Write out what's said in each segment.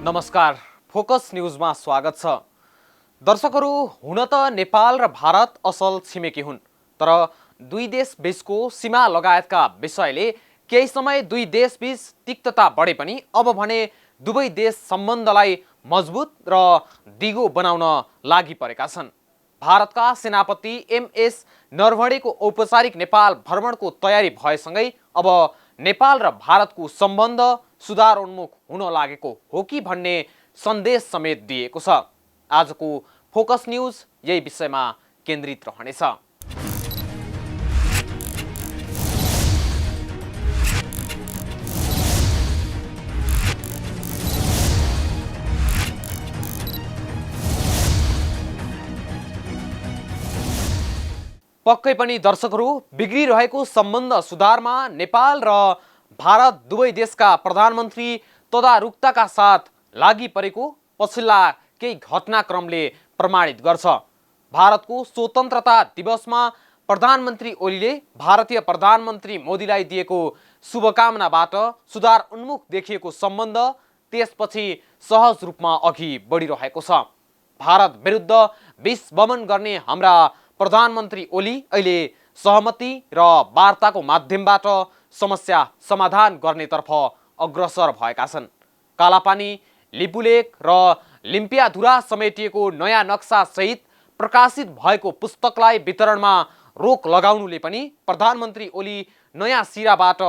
नमस्कार, फोकस न्यूजमा स्वागत छ। दर्शकहरू, हुन त नेपाल र भारत असल छिमेकी हुन्, तर दुई देश बीचको सीमा लगायतका विषयले केही समय दुई देश बीच तिक्तता बढे पनि अब भने दुवै देश सम्बन्धलाई मजबुत र दिगो बनाउन लागि परेका छन्। भारतका सेनापति एमएस नरवणेको औपचारिक नेपाल भ्रमणको तयारी भएसँगै अब नेपाल र भारतको सम्बन्ध सुधारोन्मुख हुन लागेको हो कि भन्ने सन्देश समेत दिएको छ। आजको फोकस न्यूज यही विषयमा केन्द्रित रहनेछ। पक्कै पनि दर्शकहरू, बिग्रिरहेको सम्बन्ध सुधारमा नेपाल र भारत दुवै देशका प्रधानमन्त्री तदारुकताका साथ लागि परेको पछिल्ला केही घटनाक्रमले प्रमाणित गर्छ। भारतको स्वतन्त्रता दिवसमा प्रधानमन्त्री ओलीले भारतीय प्रधानमन्त्री मोदीलाई दिएको शुभकामनाबाट सुधार उन्मुख देखिएको सम्बन्ध त्यसपछि सहज रूपमा अघि बढिरहेको छ। भारत विरुद्ध विष वमन गर्ने हाम्रा प्रधानमन्त्री ओली अहिले सहमति र वार्ताको माध्यमबाट समस्या समाधान गर्नेतर्फ अग्रसर भएका छन्। कालापानी, लिपुलेक र लिम्पियाधुरा समेटिएको नयाँ नक्सा सहित प्रकाशित भएको पुस्तकलाई वितरणमा रोक लगाउनुले पनि प्रधानमन्त्री ओली नयाँ सिराबाट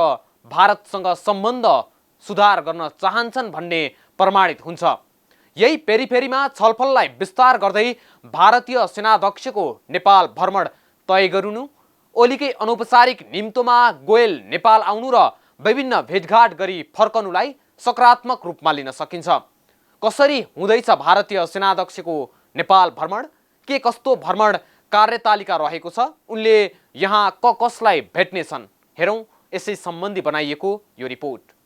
भारतसँग सम्बन्ध सुधार गर्न चाहन्छन् भन्ने प्रमाणित हुन्छ। यही पेरिफेरीमा छलफललाई विस्तार गर्दै भारतीय सेनाध्यक्षको नेपाल भ्रमण तय गरिनु, ओलीकै अनौपचारिक निम्तोमा गोयल नेपाल आउनु र विभिन्न भेटघाट गरी फर्कनुलाई सकारात्मक रूपमा लिन सकिन्छ। कसरी हुँदैछ भारतीय सेनाध्यक्षको नेपाल भ्रमण? के कस्तो भ्रमण कार्यतालिका रहेको छ? उनले यहाँ कसलाई भेट्नेछन्? हेरौँ यसै सम्बन्धी बनाइएको यो रिपोर्ट।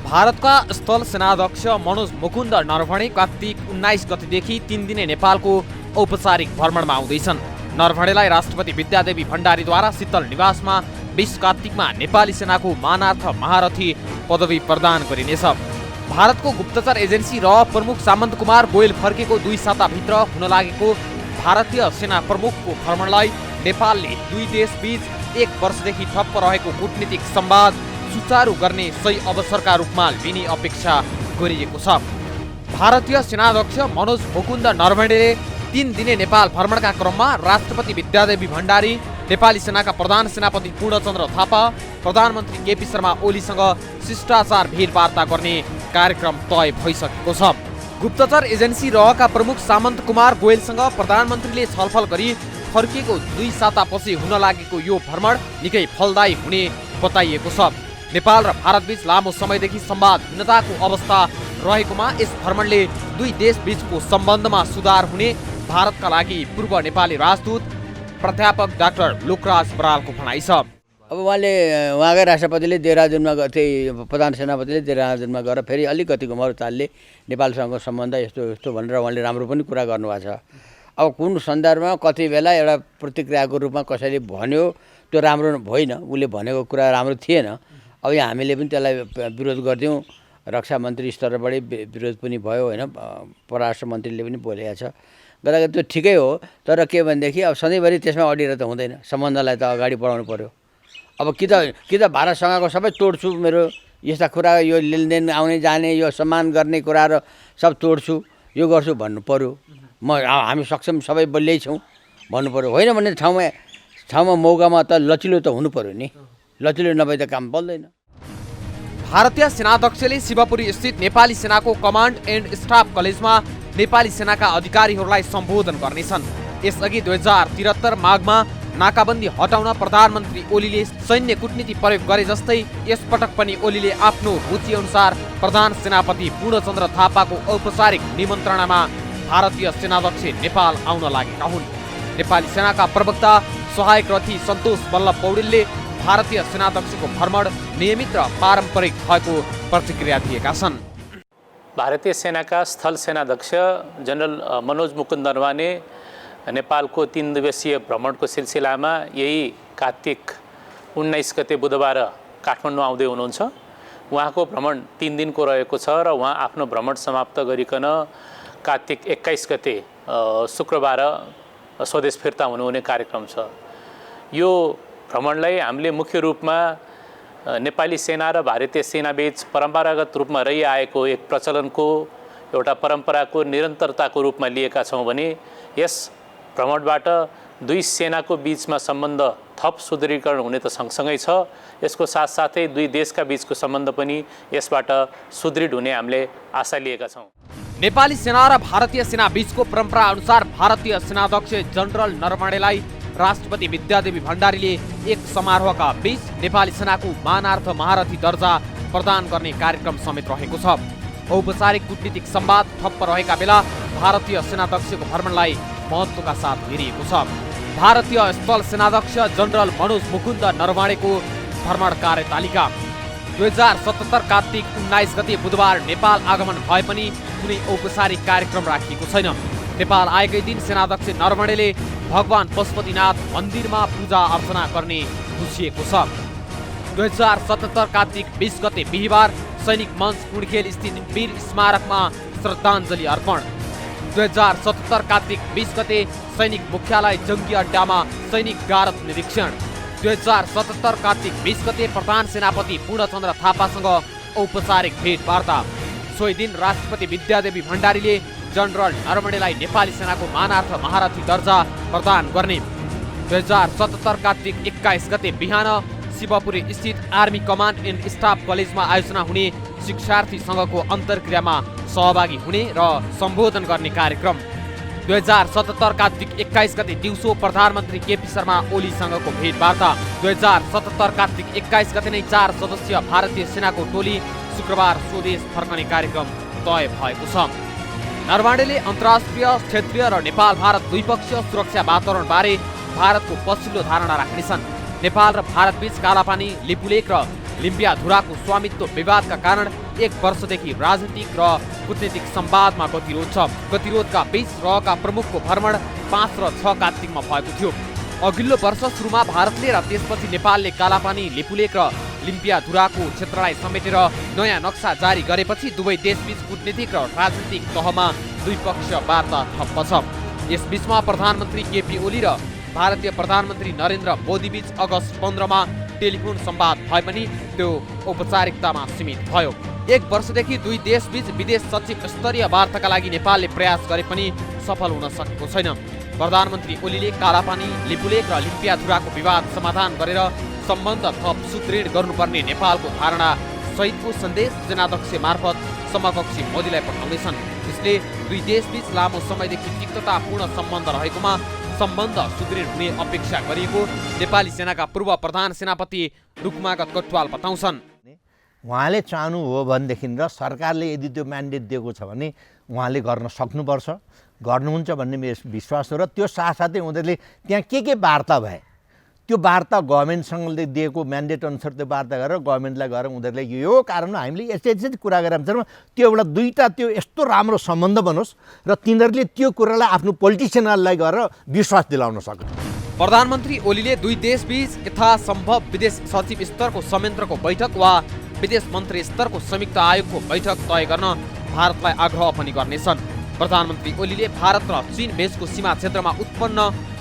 भारतका स्थल सेनाध्यक्ष मनोज मुकुन्द नरवणे कार्तिक 19 गतेदेखि 3 दिने नेपालको औपचारिक भ्रमणमा आउँदैछन्। नरवणेलाई राष्ट्रपति विद्यादेवी भण्डारीद्वारा शीतल निवासमा 20 कार्तिकमा नेपाली सेनाको मानार्थ महारथी पदवी प्रदान गरिनेछ। भारतको गुप्तचर एजेन्सी र प्रमुख सामन्त कुमार गोयल फर्केको 2 साताभित्र हुन लागेको भारतीय सेना प्रमुखको भ्रमणलाई नेपालले दुई देश बीच 1 वर्षदेखि ठप्प रहेको कूटनीतिक संवाद सुचारू गर्ने सही अवसरका रूपमा लिने अपेक्षा गरिएको छ। भारतीय सेनाध्यक्ष मनोज मुकुन्द नरवणेले 3 दिने नेपाल भ्रमणका क्रममा राष्ट्रपति विद्यादेवी भण्डारी, नेपाली सेनाका प्रधान सेनापति पूर्णचन्द्र थापा, प्रधानमन्त्री केपी शर्मा ओलीसँग शिष्टाचार भेटवार्ता गर्ने कार्यक्रम तय भइसकेको छ। गुप्तचर एजेन्सी रहका प्रमुख सामन्त कुमार गोयलसँग प्रधानमन्त्रीले छलफल गरी फर्किएको 2 सातापछि हुन लागेको यो भ्रमण निकै फलदायी हुने बताइएको छ। नेपाल र भारतबीच लामो समयदेखि संवादहीनताको अवस्था रहेकोमा यस भ्रमणले दुई देश बीचको सम्बन्धमा सुधार हुने भारतका लागि पूर्व नेपाली राजदूत प्राध्यापक डाक्टर लोकराज बरालको भनाइ छ। अब उहाँकै राष्ट्रपतिले देहरादुनमा प्रधान सेनापतिले देहरादुनमा गएर फेरि अलिकति घुमाउरो चालले नेपालसँगको सम्बन्ध यस्तो यस्तो भनेर उहाँले राम्रो पनि कुरा गर्नुभएको छ। अब कुन सन्दर्भमा कति बेला एउटा प्रतिक्रियाको रूपमा कसैले भन्यो त्यो राम्रो होइन, उसले भनेको कुरा राम्रो थिएन। अब यहाँ हामीले पनि त्यसलाई विरोध गर्थ्यौँ, रक्षा मन्त्री स्तरबाटै विरोध पनि भयो होइन, परराष्ट्र मन्त्रीले पनि बोलेको छ। गर्दाखेरि त्यो ठिकै हो, तर के भनेदेखि अब सधैँभरि त्यसमा अडिएर त हुँदैन, सम्बन्धलाई त अगाडि बढाउनु पर्यो। अब कि त भारतसँगको सबै तोड्छु, मेरो यस्ता कुरा यो लेनदेन आउने जाने यो सम्मान गर्ने कुराहरू सब तोड्छु, यो गर्छु भन्नु पर्यो। हामी सक्षम सबै बलियै छौँ भन्नु पर्यो। होइन भने ठाउँमा मौकामा त लचिलो त हुनु पर्यो नि, लचिलो नभए त काम बल्दैन। भारतीय सेनाध्यक्षले शिवपुरी स्थित नेपाली सेनाको कमान्ड एन्ड स्टाफ कलेजमा नेपाली सेनाका अधिकारीहरूलाई सम्बोधन गर्नेछन्। यसअघि 2073 माघमा नाकाबन्दी हटाउन प्रधानमन्त्री ओलीले सैन्य कूटनीति प्रयोग गरे जस्तै यसपटक पनि ओलीले आफ्नो रुचि अनुसार प्रधान सेनापति पूर्णचन्द्र थापाको औपचारिक निमन्त्रणामा भारतीय सेनाध्यक्ष नेपाल आउन लागेका हुन्। नेपाली सेनाका प्रवक्ता सहायक रथी सन्तोष बल्लभ पौडेलले भारतीय सेनाध्यक्षको भ्रमण नियमित र पारम्परिक भएको प्रतिक्रिया दिएका छन्। भारतीय सेनाका स्थल सेनाध्यक्ष जनरल मनोज मुकुन्द नरवाने नेपालको 3 दिवसीय भ्रमणको सिलसिलामा यही कार्तिक 19 गते बुधबार काठमाडौँ आउँदै हुनुहुन्छ। उहाँको भ्रमण 3 दिनको रहेको छ र उहाँ आफ्नो भ्रमण समाप्त गरिकन कार्तिक 21 गते शुक्रबार स्वदेश फिर्ता हुनुहुने कार्यक्रम छ। यो भ्रमणलाई हामीले मुख्य रूपमा नेपाली सेना र भारतीय सेनाबीच परम्परागत रूपमा रहिआएको एक प्रचलनको एउटा परम्पराको निरन्तरताको रूपमा लिएका छौँ भने यस भ्रमणबाट दुई सेनाको बीचमा सम्बन्ध थप सुदृढीकरण हुने त सँगसँगै छ, यसको साथसाथै दुई देशका बीचको सम्बन्ध पनि यसबाट सुदृढ हुने हामीले आशा लिएका छौँ। नेपाली सेना र भारतीय सेना बीचको परम्परा अनुसार भारतीय सेनाध्यक्ष जनरल नरवणेलाई राष्ट्रपति विद्यादेवी भण्डारीले एक समारोहका बीच नेपाली सेनाको मानार्थ महारथी दर्जा प्रदान गर्ने कार्यक्रम समेत रहेको छ। औपचारिक कूटनीतिक संवाद ठप्प रहेका बेला भारतीय सेनाध्यक्षको भ्रमणलाई महत्त्वका साथ हेरिएको छ। भारतीय स्थल सेनाध्यक्ष जनरल मनोज मुकुन्द नरवाणेको भ्रमण कार्यतालिका 2077 कार्तिक 19 गते बुधबार नेपाल आगमन भए पनि कुनै औपचारिक कार्यक्रम राखिएको छैन। नेपाल आएकै दिन सेनाध्यक्ष नरवणेले भगवान पशुपतिनाथ मन्दिरमा पूजा अर्चना गर्ने घोषिएको छ। 2077 कार्तिक 20 गते बिहिबार सैनिक मञ्च कुणखेल स्थित वीर स्मारकमा श्रद्धाञ्जली अर्पण। 2077 कार्तिक 20 गते सैनिक मुख्यालय जङ्गी अड्डामा सैनिक गारद निरीक्षण। 2077 कार्तिक 20 गते प्रधान सेनापति पूर्णचन्द्र थापासँग औपचारिक भेटवार्ता। सोही दिन राष्ट्रपति विद्यादेवी भण्डारीले जनरल नरवणेलाई नेपाली सेनाको मानार्थ महारथी दर्जा प्रदान गर्ने। 2077 कार्तिक 21 गते बिहान शिवपुरी स्थित आर्मी कमान्ड एन्ड स्टाफ कलेजमा आयोजना हुने शिक्षार्थी सङ्घको अन्तर्क्रियामा सहभागी हुने र सम्बोधन गर्ने कार्यक्रम। 2077 कार्तिक 21 गते दिउँसो प्रधानमन्त्री केपी शर्मा ओलीसँगको भेटवार्ता। 2077 कार्तिक 21 गते नै 4 सदस्यीय भारतीय सेनाको टोली शुक्रबार स्वदेश फर्कने कार्यक्रम तय भएको छ। नरवाणेले अन्तर्राष्ट्रिय, क्षेत्रीय र नेपाल भारत द्विपक्षीय सुरक्षा वातावरणबारे भारतको पछिल्लो धारणा राख्नेछन्। नेपाल र भारतबीच कालापानी, लिपुलेक र लिम्पियाधुराको स्वामित्व विवादका कारण 1 वर्षदेखि राजनीतिक र कूटनीतिक संवादमा गतिरोध छ। गतिरोधका बीच रहका प्रमुखको भ्रमण 5 र 6 कार्तिकमा भएको थियो। अघिल्लो वर्ष सुरुमा भारतले र त्यसपछि नेपालले कालापानी, लिपुलेक र लिम्पियाधुराको क्षेत्रलाई समेटेर नयाँ नक्सा जारी गरेपछि दुवै देशबीच कूटनीतिक र राजनीतिक तहमा द्विपक्षीय वार्ता ठप्प छ। यसबीचमा प्रधानमन्त्री केपी ओली र भारतीय प्रधानमन्त्री नरेन्द्र मोदीबीच अगस्त 15मा टेलिफोन संवाद भए पनि त्यो औपचारिकतामा सीमित भयो। 1 वर्षदेखि दुई देशबीच विदेश सचिव स्तरीय वार्ताका लागि नेपालले प्रयास गरे पनि सफल हुन सकेको छैन। प्रधानमन्त्री ओलीले कालापानी, लिपुलेक र लिम्पियाधुराको विवाद समाधान गरेर सम्बन्ध थप सुदृढ गर्नुपर्ने नेपालको धारणा सहितको सन्देश सेनाध्यक्ष मार्फत समकक्षी मोदीलाई पठाउनेछन्। यसले दुई देशबीच लामो समयदेखि तिक्ततापूर्ण सम्बन्ध रहेकोमा सम्बन्ध सुदृढ हुने अपेक्षा गरिएको नेपाली सेनाका पूर्व प्रधान सेनापति रुक्मागत कटुवाल बताउँछन्। उहाँले चाहनु हो भनेदेखि र सरकारले यदि त्यो म्यान्डेट दिएको छ भने उहाँले गर्न सक्नुपर्छ, गर्नुहुन्छ भन्ने मेरो विश्वास हो। र त्यो साथसाथै उनीहरूले त्यहाँ के वार्ता भए त्यो वार्ता गभर्मेन्टसँगले दिएको म्यान्डेट अनुसार त्यो वार्ता गरेर गभर्मेन्टलाई गएर उनीहरूले यो कारण हामीले यस्तै कुरा गरेर त्यो एउटा दुईवटा त्यो यस्तो राम्रो सम्बन्ध बनोस् र तिनीहरूले त्यो कुरालाई आफ्नो पोलिटिसियनहरूलाई गरेर विश्वास दिलाउन सक्छ। प्रधानमन्त्री ओलीले दुई देशबीच यथासम्भव विदेश सचिव स्तरको संयन्त्रको बैठक वा विदेश मन्त्री स्तरको संयुक्त आयोगको बैठक तय गर्न भारतलाई आग्रह पनि गर्नेछन्। प्रधानमन्त्री ओलीले भारत र चीन बीचको सीमा क्षेत्रमा उत्पन्न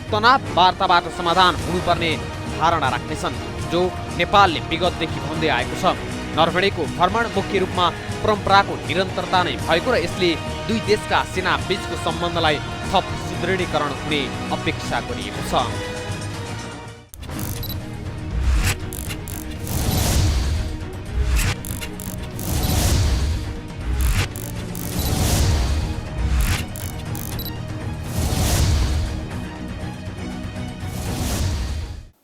तनाव वार्ताबाट समाधान हुनुपर्ने धारणा राख्नेछन्, जो नेपालले विगतदेखि भन्दै आएको छ। नरवणेको भ्रमण मुख्य रूपमा परम्पराको निरन्तरता नै भएको र यसले दुई देशका सेना बीचको सम्बन्धलाई थप सुदृढीकरण हुने अपेक्षा गरिएको छ।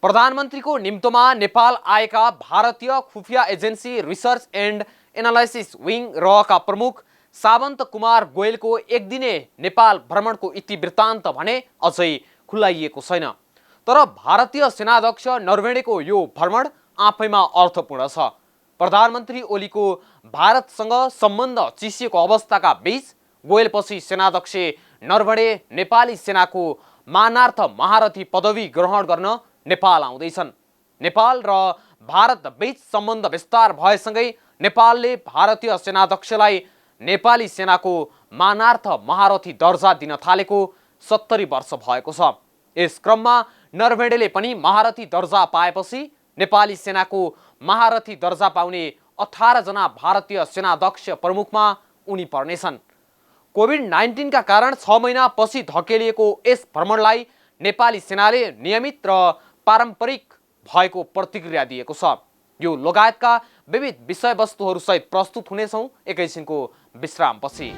प्रधानमन्त्रीको निम्तोमा नेपाल आएका भारतीय खुफिया agency research and analysis wing रका प्रमुख सावन्त कुमार गोयलको एक दिने नेपाल भ्रमणको इतिवृत्तान्त भने अझै खुलाइएको छैन। तर भारतीय सेनाध्यक्ष नरवणेको यो भ्रमण आफैमा अर्थपूर्ण छ। प्रधानमन्त्री ओलीको भारतसँग सम्बन्ध चिसिएको अवस्थाका बीच गोयलपछि सेनाध्यक्ष नरवणे नेपाली सेनाको मानार्थ महारथी पदवी ग्रहण गर्न नेपाल आउँदैछन्। नेपाल र भारत बीच सम्बन्ध विस्तार भएसँगै नेपालले भारतीय सेनाध्यक्षलाई नेपाली सेनाको मानार्थ महारथी दर्जा दिन थालेको 70 वर्ष भएको छ। यस क्रममा नरवणेले पनि महारथी दर्जा पाएपछि नेपाली सेनाको महारथी दर्जा पाउने 18 जना भारतीय सेनाध्यक्ष प्रमुखमा उनी पर्नेछन्। कोभिड-19 का कारण 6 महिना पछि धकेलिएको यस भ्रमणलाई नेपाली सेनाले नियमित र पारम्परिक भएको प्रतिक्रिया दिएको छ। यो लगायतका विविध विषयवस्तुहरूसहित प्रस्तुत हुनेछौँ एकैछिनको विश्रामपछि।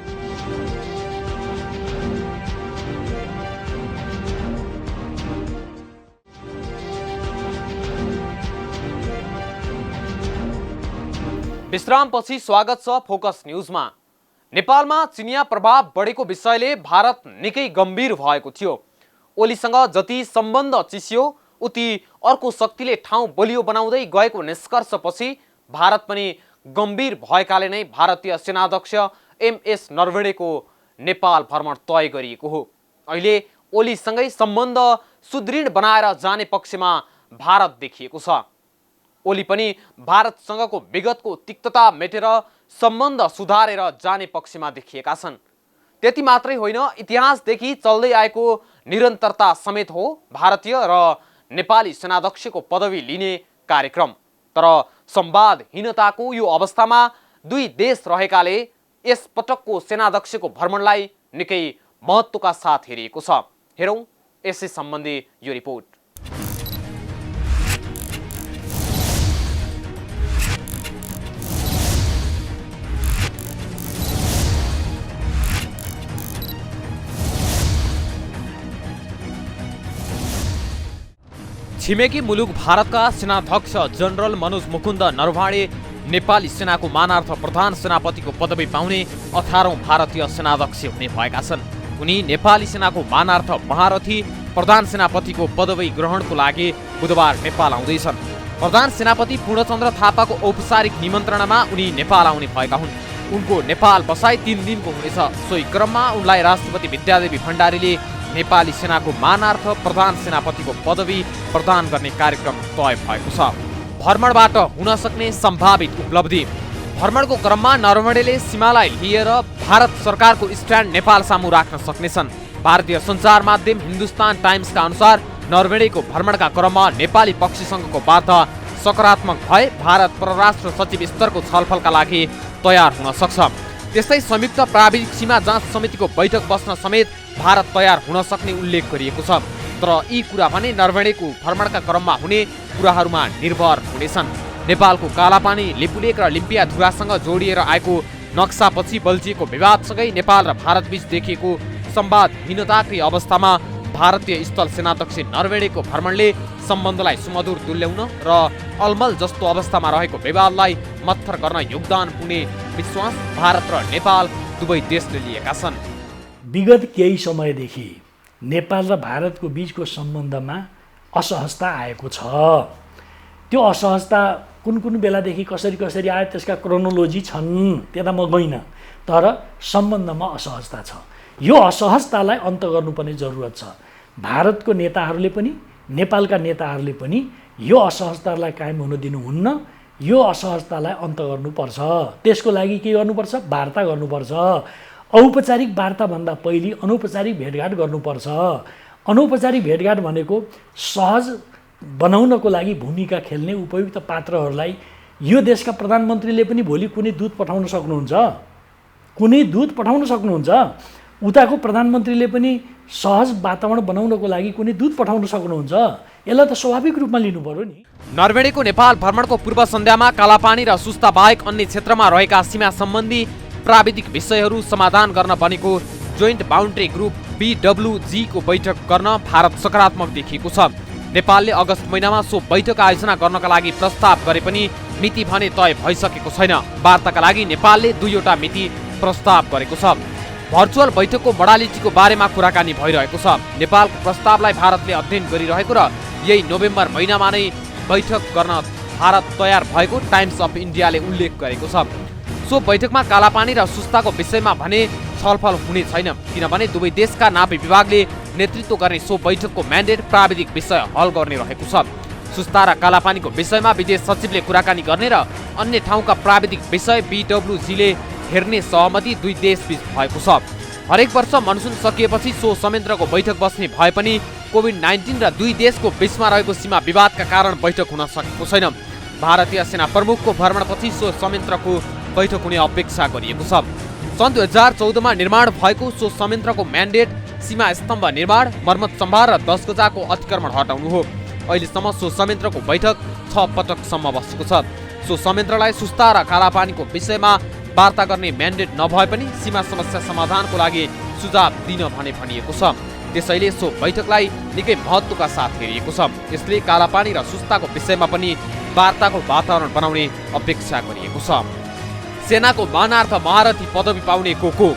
विश्रामपछि स्वागत छ फोकस न्यूजमा। नेपालमा चिनिया प्रभाव बढेको विषयले भारत निकै गम्भीर भएको थियो। ओलीसँग जति सम्बन्ध चिसियो उति अर्को शक्तिले ठाउँ बलियो बनाउँदै गएको निष्कर्षपछि भारत पनि गम्भीर भएकाले नै भारतीय सेनाध्यक्ष एमएस नरवणेको नेपाल भ्रमण तय गरिएको हो। अहिले ओलीसँगै सम्बन्ध सुदृढ बनाएर जाने पक्षमा भारत देखिएको छ। ओली पनि भारतसँगको विगतको तिक्तता मेटेर सम्बन्ध सुधारेर जाने पक्षमा देखिएका छन्। त्यति मात्रै होइन, इतिहासदेखि चल्दै आएको निरन्तरता समेत हो भारतीय र नेपाली सेनाध्यक्षको पदवी लिने कार्यक्रम। तर संवादहीनताको यो अवस्थामा दुई देश रहेकाले यस पटकको सेनाध्यक्षको भ्रमणलाई निकै महत्त्वका साथ हेरिएको छ। हेरौँ यसै सम्बन्धी यो रिपोर्ट। छिमेकी मुलुक भारतका सेनाध्यक्ष जनरल मनोज मुकुन्द नरवणे नेपाली सेनाको मानार्थ प्रधान सेनापतिको पदवी पाउने 18औं भारतीय सेनाध्यक्ष हुने भएका छन्। उनी नेपाली सेनाको मानार्थ महारथी प्रधान सेनापतिको पदवी ग्रहणको लागि बुधबार नेपाल आउँदैछन्। प्रधान सेनापति पूर्णचन्द्र थापाको औपचारिक निमन्त्रणामा उनी नेपाल आउने भएका हुन्। उनको नेपाल बसाई 3 दिनको हुनेछ। सोही क्रममा उनलाई राष्ट्रपति विद्यादेवी भण्डारीले नेपाली सेनाको मानार्थ प्रधान सेनापतिको पदवी प्रदान गर्ने कार्यक्रम तय भएको छ। भ्रमणबाट हुन सक्ने सम्भावित उपलब्धि। भ्रमणको क्रममा नरवणेले सीमालाई लिएर भारत सरकारको स्ट्यान्ड नेपाल सामु राख्न सक्नेछन्। भारतीय सञ्चार माध्यम हिन्दुस्तान टाइम्सका अनुसार नरवणेको भ्रमणका क्रममा नेपाली पक्षसँगको वार्ता सकारात्मक भए भारत परराष्ट्र सचिव स्तरको छलफलका लागि तयार हुन सक्छ। त्यस्तै संयुक्त प्राविधिक सीमा जाँच समितिको बैठक बस्न समेत भारत तयार हुन सक्ने उल्लेख गरिएको छ। तर यी कुरा भने नरवणेको भ्रमणका क्रममा हुने कुराहरूमा निर्भर हुनेछन्। नेपालको कालापानी, लिपुलेक र लिम्पियाधुरासँग जोडिएर आएको नक्सापछि बल्झिएको विवादसँगै नेपाल र भारतबीच देखिएको संवादहीनताकै अवस्थामा भारतीय स्थल सेनाध्यक्ष नरवणेको भ्रमणले सम्बन्धलाई सुमधुर तुल्याउन र अलमल जस्तो अवस्थामा रहेको विवादलाई मत्थर गर्न योगदान पुग्ने विश्वास भारत र नेपाल दुवै देशले लिएका छन्। विगत केही समयदेखि नेपाल र भारतको बीचको सम्बन्धमा असहजता आएको छ। त्यो असहजता कुन बेलादेखि कसरी आयो त्यसका क्रोनोलोजी छन्, त्यता म गइनँ। तर सम्बन्धमा असहजता छ। यो असहजतालाई अन्त गर्नुपर्ने जरुरत छ। भारतको नेताहरूले पनि नेपालका नेताहरूले पनि यो असहजतालाई कायम हुन दिनुहुन्न। यो असहजतालाई अन्त गर्नुपर्छ। त्यसको लागि के गर्नुपर्छ? वार्ता गर्नुपर्छ। औपचारिक वार्ताभन्दा पहिले अनौपचारिक भेटघाट गर्नुपर्छ। अनौपचारिक भेटघाट भनेको सहज बनाउनको लागि भूमिका खेल्ने उपयुक्त पात्रहरूलाई यो देशका प्रधानमन्त्रीले पनि भोलि कुनै दूत पठाउन सक्नुहुन्छ। उताको प्रधानमन्त्रीले पनि सहज वातावरण बनाउनको लागि कुनै दूत पठाउन सक्नुहुन्छ। यसलाई त स्वाभाविक रूपमा लिनु पर्यो नि। नरवणेको नेपाल भ्रमणको पूर्व सन्ध्यामा कालापानी र सुस्ता बाहेक अन्य क्षेत्रमा रहेका सीमा सम्बन्धी प्राविधिक विषयहरू समाधान गर्न बनेको जोइन्ट बाउन्ड्री ग्रुप BWG को बैठक गर्न भारत सकारात्मक देखिएको छ। नेपालले अगस्त महिनामा सो बैठक आयोजना गर्नका लागि प्रस्ताव गरे पनि मिति भने तय भइसकेको छैन। वार्ताका लागि नेपालले 2वटा मिति प्रस्ताव गरेको छ। भर्चुअल बैठकको मोडालिटीको बारेमा कुराकानी भइरहेको छ। नेपालको प्रस्तावलाई भारतले अध्ययन गरिरहेको र यही नोभेम्बर महिनामा नै बैठक गर्न भारत तयार भएको टाइम्स अफ इन्डियाले उल्लेख गरेको छ। सो बैठकमा कालापानी र सुस्ताको विषयमा भने छलफल हुने छैन, किनभने दुवै देशका नापी विभागले नेतृत्व गर्ने सो बैठकको म्यान्डेट प्राविधिक विषय हल गर्ने रहेको छ। सुस्ता र कालापानीको विषयमा विदेश सचिवले कुराकानी गर्ने र अन्य ठाउँका प्राविधिक विषय BWGले हेर्ने सहमति दुई देशबीच भएको छ। हरेक वर्ष मनसुन सकिएपछि सो संयन्त्रको बैठक बस्ने भए पनि कोभिड-19 र दुई देशको बीचमा रहेको सीमा विवादका कारण बैठक हुन सकेको छैन। भारतीय सेना प्रमुखको भ्रमणपछि सो संयन्त्रको बैठक हुने अपेक्षा गरिएको छ। सन् 2014मा निर्माण भएको सो संयन्त्रको म्यान्डेट सीमा स्तम्भ निर्माण, मर्मत सम्भार र 10 गजाको अतिक्रमण हटाउनु हो। अहिलेसम्म सो संयन्त्रको बैठक 6 पटकसम्म बसेको छ। सो संयन्त्रलाई सुस्ता र कालापानीको विषयमा वार्ता गर्ने म्यान्डेट नभए पनि सीमा समस्या समाधानको लागि सुझाव दिन भनिएको छ। त्यसैले सो बैठकलाई निकै महत्त्वका साथ हेरिएको छ। यसले कालापानी र सुस्ताको विषयमा पनि वार्ताको वातावरण बनाउने अपेक्षा गरिएको छ। सेनाको मानार्थ महारथी पदवी पाउने को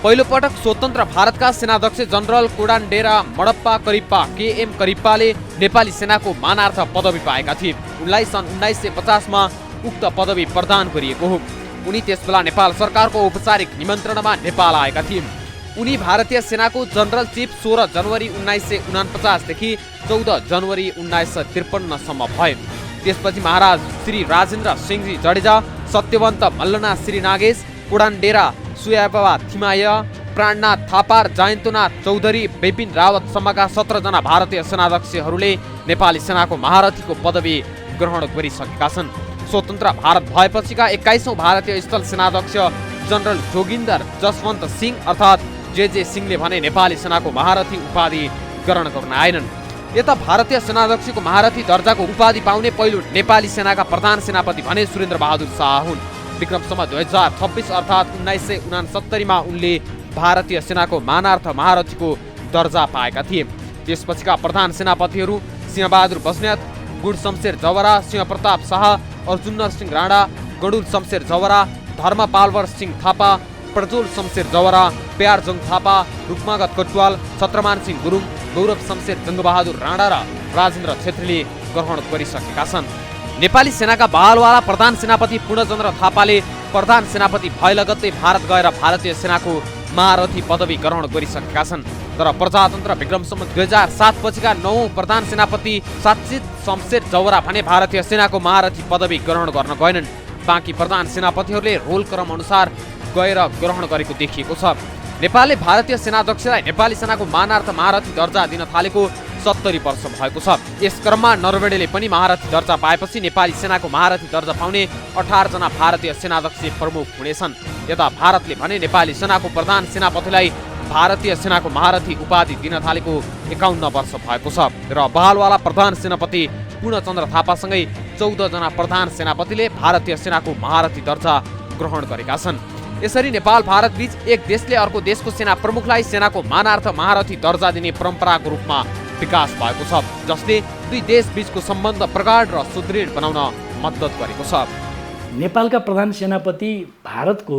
पहिलो पटक स्वतन्त्र भारतका सेनाध्यक्ष जनरल कोडान्डेरा मडप्पा करिप्पा KM करिप्पाले नेपाली सेनाको मानार्थ पदवी पाएका थिए। उनलाई सन् 1950मा उक्त पदवी प्रदान गरिएको हो। उनी त्यसबेला नेपाल सरकारको औपचारिक निमन्त्रणामा नेपाल आएका थिए। उनी भारतीय सेनाको जनरल चिफ 16 जनवरी 1949 देखि 14 जनवरी 1953सम्म भए। त्यसपछि महाराज श्री राजेन्द्र सिंहजी जडेजा, सत्यवन्त मल्लनाथ श्री नागेश, कोडान्डेरा सुयाबा थिमाय, प्राणनाथ थापा, जयन्तनाथ चौधरी, विपिन रावतसम्मका 17 जना भारतीय सेनाध्यक्षहरूले नेपाली सेनाको महारथीको पदवी ग्रहण गरिसकेका छन्। स्वतन्त्र भारत भएपछिका 21औं भारतीय स्थल सेनाध्यक्ष जनरल जोगिन्दर जसवन्त सिंह अर्थात् JJ सिंहले भने नेपाली सेनाको महारथी उपाधि ग्रहण गर्न आएनन्। यता भारतीय सेनाध्यक्षको महारथी दर्जाको उपाधि पाउने पहिलो नेपाली सेनाका प्रधान सेनापति भने सुरेन्द्र बहादुर शाह हुन्। विक्रमसम्म 2026 अर्थात् 1969मा उनले भारतीय सेनाको मानार्थ महारथीको दर्जा पाएका थिए। त्यसपछिका प्रधान सेनापतिहरू सिंहबहादुर बस्नेत, गुड शमशेर जवरा, सिंह प्रताप शाह, अर्जुन नरसिंह राणा, गडुल शमशेर जवरा, धर्म पालवर सिंह थापा, प्रज्वल शमशेर जवरा, प्यारजङ थापा, रुक्मागत कटुवाल, छत्रमान सिंह गुरुङ, गौरव शमशेर जङ्गबहादुर राणा र राजेन्द्र छेत्रीले ग्रहण गरिसकेका छन्। नेपाली सेनाका बहालवाला प्रधान सेनापति पूर्णचन्द्र थापाले प्रधान सेनापति भए लगत्तै भारत गएर भारतीय सेनाको महारथी पदवी ग्रहण गरिसकेका छन्। तर प्रजातन्त्र विक्रमसम्म 2007 पछिका 9औं प्रधान सेनापति साचित शमशेर जवरा भने भारतीय सेनाको महारथी पदवी ग्रहण गर्न गएनन्। बाँकी प्रधान सेनापतिहरूले रोल क्रम अनुसार गएर ग्रहण गरेको देखिएको छ। नेपालले भारतीय सेनाध्यक्षलाई नेपाली सेनाको मानार्थ महारथी दर्जा दिन थालेको 70 वर्ष भएको छ। यस क्रममा नरवेले पनि महारथी दर्जा पाएपछि नेपाली सेनाको महारथी दर्जा पाउने 18 जना भारतीय सेनाध्यक्ष प्रमुख हुनेछन्। यता भारतले भने नेपाली सेनाको प्रधान सेनापतिलाई भारतीय सेनाको महारथी उपाधि दिन थालेको 51 वर्ष भएको छ र बहालवाला प्रधान सेनापति पूर्णचन्द्र थापासँगै 14 जना प्रधान सेनापतिले भारतीय सेनाको महारथी दर्जा ग्रहण गरेका छन्। यसरी नेपाल भारत बीच एक देशले अर्को देशको सेना प्रमुखलाई सेनाको मानार्थ महारथी दर्जा दिने परम्पराको रूपमा विकास भएको छ, जसले दुई देश बीचको सम्बन्ध प्रगाढ र सुदृढ बनाउन मद्दत गरेको छ। नेपालका प्रधान सेनापति भारतको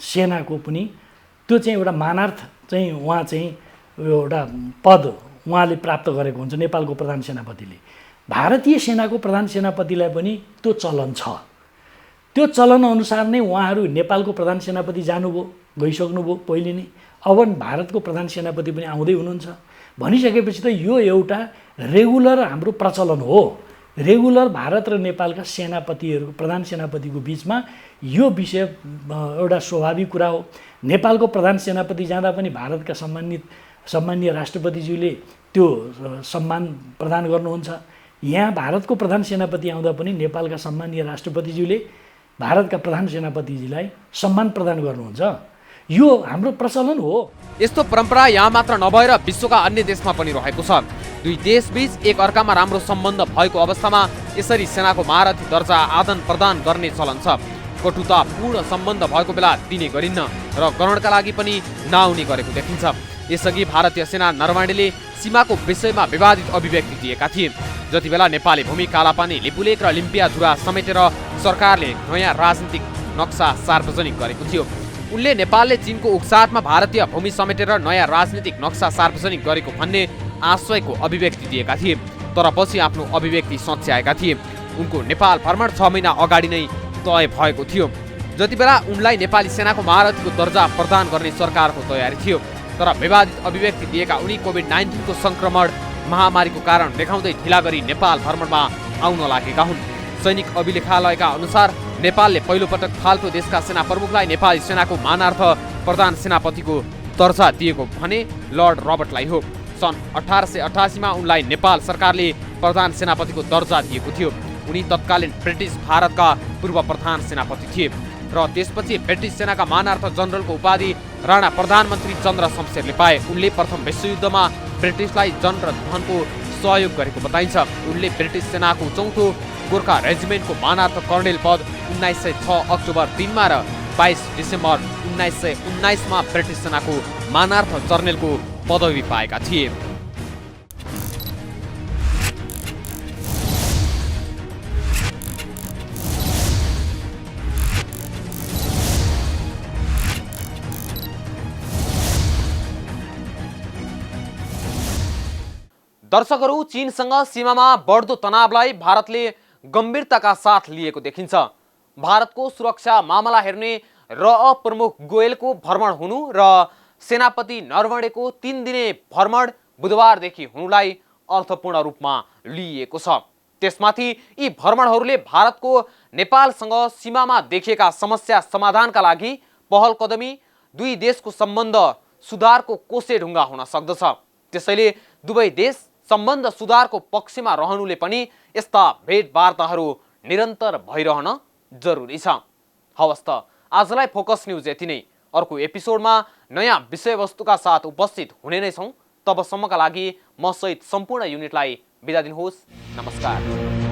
सेनाको पनि त्यो चाहिँ एउटा मानार्थ चाहिँ उहाँ चाहिँ एउटा पद उहाँले प्राप्त गरेको हुन्छ। नेपालको प्रधान सेनापतिले भारतीय सेनाको प्रधान सेनापतिलाई पनि त्यो चलन छ। त्यो चलन अनुसार नै उहाँहरू नेपालको प्रधान सेनापति जानुभयो, गइसक्नुभयो पहिले नै। अब भारतको प्रधान सेनापति पनि आउँदै हुनुहुन्छ भनिसकेपछि त यो एउटा रेगुलर हाम्रो प्रचलन हो। रेगुलर भारत र नेपालका सेनापतिहरूको प्रधान सेनापतिको बिचमा यो विषय एउटा स्वाभाविक कुरा हो। नेपालको प्रधान सेनापति जाँदा पनि भारतका सम्मानीय राष्ट्रपतिज्यूले त्यो सम्मान प्रदान गर्नुहुन्छ। यहाँ भारतको प्रधान सेनापति आउँदा पनि नेपालका सम्मानीय राष्ट्रपतिज्यूले भारतका प्रधान सेनापतिजीलाई सम्मान प्रदान गर्नुहुन्छ। यो हाम्रो प्रचलन हो। यस्तो परम्परा यहाँ मात्र नभएर विश्वका अन्य देशमा पनि रहेको छ। दुई देशबीच एक अर्कामा राम्रो सम्बन्ध भएको अवस्थामा यसरी सेनाको महारथी दर्जा आदान प्रदान गर्ने चलन छ। कटुतापूर्ण सम्बन्ध भएको बेला दिने गरिन्न र ग्रहणका लागि पनि नआउने गरेको देखिन्छ। यसअघि भारतीय सेना नरवाणीले सीमाको विषयमा विवादित अभिव्यक्ति दिएका थिए। जति बेला नेपाली भूमि कालापानी, लिपुलेक र लिम्पियाधुरा समेटेर सरकारले नयाँ राजनीतिक नक्सा सार्वजनिक गरेको थियो। उनले नेपालले चीनको उक्साटमा भारतीय भूमि समेटेर नयाँ राजनीतिक नक्सा सार्वजनिक गरेको भन्ने आशयको अभिव्यक्ति दिएका थिए। तर पछि आफ्नो अभिव्यक्ति सच्याएका थिए। उनको नेपाल भ्रमण 6 महिना अगाडि नै तय भएको थियो। जति बेला उनलाई नेपाली सेनाको महारथीको दर्जा प्रदान गर्ने सरकारको तयारी थियो। तर विवादित अभिव्यक्ति दिएका उनी कोभिड-19 को संक्रमण महामारीको कारण देखाउँदै ढिला गरी नेपाल भ्रमणमा आउन लागेका हुन्। सैनिक अभिलेखालयका अनुसार नेपालले पहिलोपटक फाल्टो देशका सेना प्रमुखलाई नेपाली सेनाको मानार्थ प्रधान सेनापतिको दर्जा दिएको भने लर्ड रबर्टलाई हो। सन् 1888 मा उनलाई नेपाल सरकारले प्रधान सेनापतिको दर्जा दिएको थियो। उनी तत्कालीन ब्रिटिस भारतका पूर्व प्रधान सेनापति थिए र त्यसपछि ब्रिटिस सेनाका मानार्थ जनरलको उपाधि राणा प्रधानमन्त्री चन्द्र शमशेरले पाए। उनले प्रथम विश्वयुद्धमा ब्रिटिसलाई जन र धनको सहयोग गरेको बताइन्छ। उनले ब्रिटिस सेनाको 4थो गोर्खा रेजिमेन्टको मानार्थ कर्णेल पद 1906 अक्टोबर 3 मा र 22 डिसेम्बर 1919 मा ब्रिटिस सेनाको मानार्थ कर्णेलको पदवी पाएका थिए। दर्शकहरू, चीनसँग सीमामा बढ्दो तनावलाई भारतले गम्भीरताका साथ लिएको देखिन्छ। भारतको सुरक्षा मामला हेर्ने रअ प्रमुख गोयलको भ्रमण हुनु र सेनापति नरवणेको 3 दिने भ्रमण बुधबारदेखि हुनुलाई अर्थपूर्ण रूपमा लिइएको छ। त्यसमाथि यी भ्रमणहरूले भारतको नेपालसँग सीमामा देखिएका समस्या समाधानका लागि पहल कदमी, दुई देशको सम्बन्ध सुधारको कोसेढुङ्गा हुन सक्दछ। त्यसैले दुवै देश सम्बन्ध सुधारको पक्षमा रहनुले पनि यस्ता भेटवार्ताहरू निरन्तर भइरहन जरुरी छ। हवस् त, आजलाई फोकस न्यूज यति नै। अर्को एपिसोडमा नयाँ विषयवस्तुका साथ उपस्थित हुने नै छौँ। तबसम्मका लागि म सहित सम्पूर्ण युनिटलाई बिदा दिनुहोस्। नमस्कार।